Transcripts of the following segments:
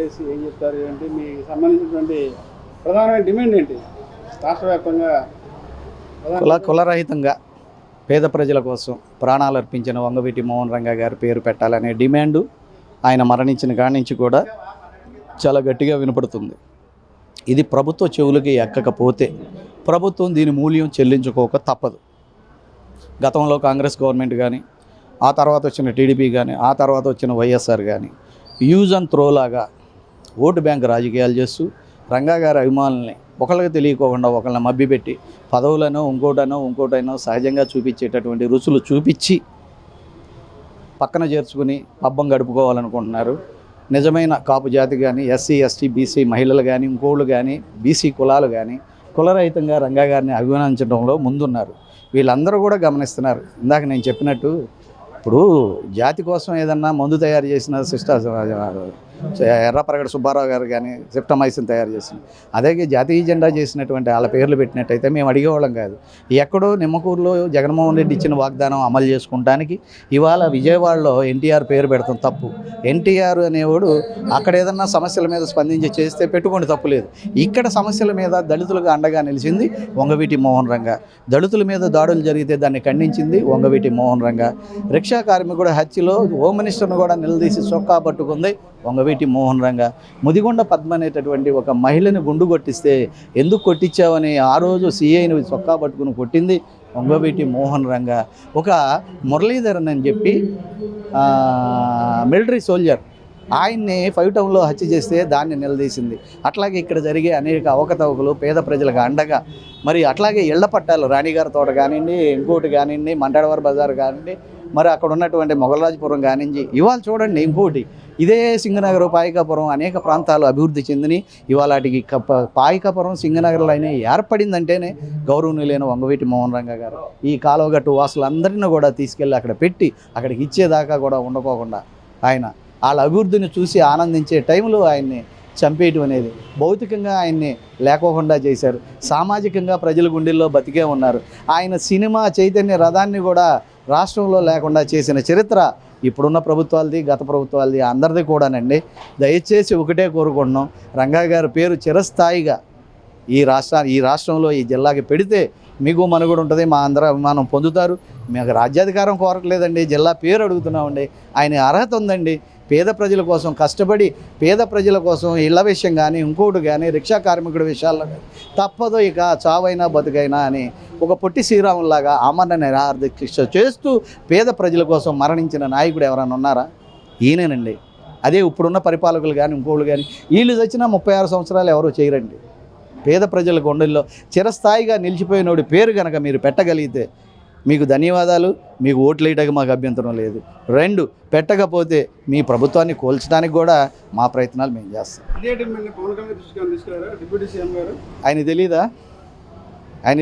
చేసి ఏం చెప్తారు ఏంటి మీకు సంబంధించినటువంటి ప్రధానమైన డిమాండ్ ఏంటి రాష్ట్ర వ్యాప్తంగా? కులరహితంగా పేద ప్రజల కోసం ప్రాణాలు అర్పించిన వంగవీటి మోహన్ రంగా గారి పేరు పెట్టాలనే డిమాండు ఆయన మరణించిన కాడి నుంచి కూడా చాలా గట్టిగా వినపడుతుంది. ఇది ప్రభుత్వ చెవులకి ఎక్కకపోతే ప్రభుత్వం దీని మూల్యం చెల్లించుకోక తప్పదు. గతంలో కాంగ్రెస్ గవర్నమెంట్ కానీ, ఆ తర్వాత వచ్చిన టీడీపీ కానీ, ఆ తర్వాత వచ్చిన వైఎస్ఆర్ కానీ యూజ్ అండ్ త్రో లాగా ఓటు బ్యాంక్ రాజకీయాలు చేస్తూ రంగా గారి అభిమానుల్ని ఒకళ్ళకి తెలియకోకుండా ఒకళ్ళని మభ్యపెట్టి పదవులను ఇంకోటైనా సహజంగా చూపించేటటువంటి రుచులు చూపించి పక్కన చేర్చుకుని పబ్బం గడుపుకోవాలనుకుంటున్నారు. నిజమైన కాపు జాతి కానీ, ఎస్సీ ఎస్టీ బీసీ మహిళలు కానీ, ఇంకోళ్ళు కానీ, బీసీ కులాలు కానీ కులరహితంగా రంగా గారిని అభిమానించడంలో ముందున్నారు. వీళ్ళందరూ కూడా గమనిస్తున్నారు. ఇందాక నేను చెప్పినట్టు ఇప్పుడు జాతి కోసం ఏదన్నా మందు తయారు చేసిన ఎర్రప్రగడ సుబ్బారావు గారు కానీ సిప్టమైసిన్ తయారు చేసింది, అదే జాతీయ జెండా చేసినటువంటి వాళ్ళ పేర్లు పెట్టినట్టయితే మేము అడిగేవాళ్ళం కాదు. ఎక్కడో నిమ్మకూరులో జగన్మోహన్ రెడ్డి ఇచ్చిన వాగ్దానం అమలు చేసుకుంటానికి ఇవాళ విజయవాడలో ఎన్టీఆర్ పేరు పెడతాం తప్పు. ఎన్టీఆర్ అనేవాడు అక్కడ ఏదన్నా సమస్యల మీద స్పందించి చేస్తే పెట్టుకోండి తప్పులేదు. ఇక్కడ సమస్యల మీద దళితులకు అండగా నిలిచింది వంగవీటి మోహన్ రంగా. దళితుల మీద దాడులు జరిగితే దాన్ని ఖండించింది వంగవీటి మోహన్ రంగా. రిక్షా కార్మికుడు హత్యలో హోమ్ మినిస్టర్ను కూడా నిలదీసి చొక్కా పట్టుకుంది వంగవీటి మోహన్ రంగా. ముదిగొండ పద్మ అనేటటువంటి ఒక మహిళని గుండు కొట్టిస్తే ఎందుకు కొట్టించావని ఆ రోజు సిఐని చొక్కా పట్టుకుని కొట్టింది వంగవీటి మోహన్ రంగా. ఒక మురళీధరన్ అని చెప్పి మిలిటరీ సోల్జర్, ఆయన్ని 5 టౌన్లో హత్య చేస్తే దాన్ని నిలదీసింది. అట్లాగే ఇక్కడ జరిగే అనేక అవకతవకలు పేద ప్రజలకు అండగా, మరి అట్లాగే ఇళ్ల పట్టాలు రాణిగారి తోట కానివ్వండి, ఇంకోటి కానివ్వండి, మంటాడవర్ బజార్ కానివ్వండి, మరి అక్కడ ఉన్నటువంటి మొగలరాజపురం కానించి ఇవాళ చూడండి ఇంకోటి ఇదే సింగనగర్ పాయికాపురం అనేక ప్రాంతాలు అభివృద్ధి చెందిని ఇవాళకి పాయికాపురం సింగనగర్లో అయినా ఏర్పడిందంటేనే గౌరవనీయులైన వంగవీటి మోహన్ రంగా గారు ఈ కాలువగట్టు వాసులందరినీ కూడా తీసుకెళ్ళి అక్కడ పెట్టి అక్కడికి ఇచ్చేదాకా కూడా ఉండకోకుండా ఆయన వాళ్ళ అభివృద్ధిని చూసి ఆనందించే టైంలో ఆయన్ని చంపేయటం అనేది భౌతికంగా ఆయన్ని లేకోకుండా చేశారు. సామాజికంగా ప్రజల గుండెల్లో బతికే ఉన్నారు. ఆయన సినిమా చైతన్య రథాన్ని కూడా రాష్ట్రంలో లేకుండా చేసిన చరిత్ర ఇప్పుడున్న ప్రభుత్వాలది, గత ప్రభుత్వాలది, అందరిది కూడానండి. దయచేసి ఒకటే కోరుకుంటున్నాం, రంగా గారి పేరు చిరస్థాయిగా ఈ రాష్ట్రంలో ఈ జిల్లాకి పెడితే మీకు మనుగడ ఉంటుంది, మా అందరూ అభిమానం పొందుతారు. మీకు రాజ్యాధికారం కోరట్లేదండి, జిల్లా పేరు అడుగుతున్నామండి. ఆయన అర్హత ఉందండి. పేద ప్రజల కోసం కష్టపడి పేద ప్రజల కోసం ఇళ్ల విషయం కానీ, ఇంకోటి కానీ, రిక్షా కార్మికుడి విషయాల్లో కానీ తప్పదు ఇక చావైనా బతుకైనా అని ఒక పొట్టి శ్రీరాములాగా ఆమరణ నిరాహార చేస్తూ పేద ప్రజల కోసం మరణించిన నాయకుడు ఎవరైనా ఉన్నారా? ఈయనేనండి. అదే ఇప్పుడున్న పరిపాలకులు కానీ, ఇంకోళ్ళు కానీ, వీళ్ళు చచ్చినా 36 సంవత్సరాలు ఎవరో చేయరండి. పేద ప్రజల గుండెల్లో చిరస్థాయిగా నిలిచిపోయినోడి పేరు కనుక మీరు పెట్టగలిగితే మీకు ధన్యవాదాలు. మీకు ఓట్లు వేయడానికి మాకు అభ్యంతరం లేదు. 2 పెట్టకపోతే మీ ప్రభుత్వాన్ని కోల్చడానికి కూడా మా ప్రయత్నాలు మేము చేస్తాం. ఆయన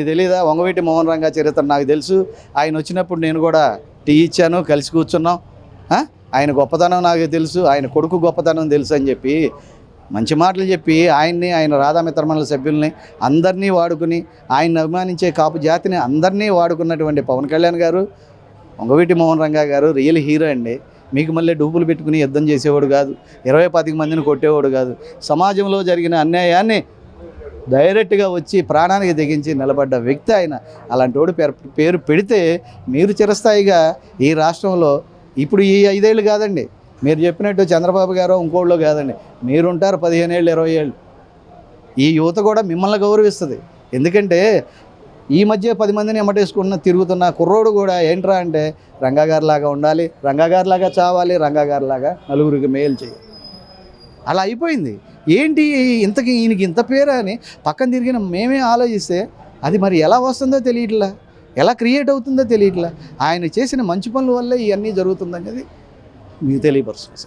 తెలీదా వంగవీటి మోహన్ రంగా చరిత్ర నాకు తెలుసు. ఆయన వచ్చినప్పుడు నేను కూడా టీ ఇచ్చాను, కలిసి కూర్చున్నాం. ఆయన గొప్పతనం నాకు తెలుసు, ఆయన కొడుకు గొప్పతనం తెలుసు అని చెప్పి మంచి మాటలు చెప్పి ఆయన్ని, ఆయన రాధామిత్రమండలి సభ్యుల్ని అందరినీ వాడుకుని ఆయన్ని అభిమానించే కాపు జాతిని అందరినీ వాడుకున్నటువంటి పవన్ కళ్యాణ్ గారు, వంగవీటి మోహన్ రంగా గారు రియల్ హీరో అండి. మీకు మళ్ళీ డూపులు పెట్టుకుని యుద్ధం చేసేవాడు కాదు, 20-25 మందిని కొట్టేవాడు కాదు. సమాజంలో జరిగిన అన్యాయాన్ని డైరెక్ట్గా వచ్చి ప్రాణానికి తెగించి నిలబడ్డ వ్యక్తి ఆయన. అలాంటి వాడు పేరు పెడితే మీరు చిరస్థాయిగా ఈ రాష్ట్రంలో ఇప్పుడు ఈ 5 ఏళ్ళు కాదండి, మీరు చెప్పినట్టు చంద్రబాబు గారు ఇంకోళ్ళు కాదండి, మీరుంటారు 15 ఏళ్ళు 20 ఏళ్ళు. ఈ యువత కూడా మిమ్మల్ని గౌరవిస్తుంది. ఎందుకంటే ఈ మధ్య 10 మందిని ఎమ్మటేసుకున్న తిరుగుతున్న కుర్రోడు కూడా ఏంట్రా అంటే రంగా గారిలాగా ఉండాలి, రంగా గారిలాగా చావాలి, రంగా గారిలాగా నలుగురికి మేలు చేయాలి. అలా అయిపోయింది. ఏంటి ఇంతకీ ఈయనకి ఇంత పేరు అని పక్కన తిరిగిన మేమే ఆలోచిస్తే అది మరి ఎలా వస్తుందో తెలియట్లా, ఎలా క్రియేట్ అవుతుందో తెలియట్లా. ఆయన చేసిన మంచి పనుల వల్లే ఇవన్నీ జరుగుతుందనేది మీకు తెలియపరుస్తుంది సార్.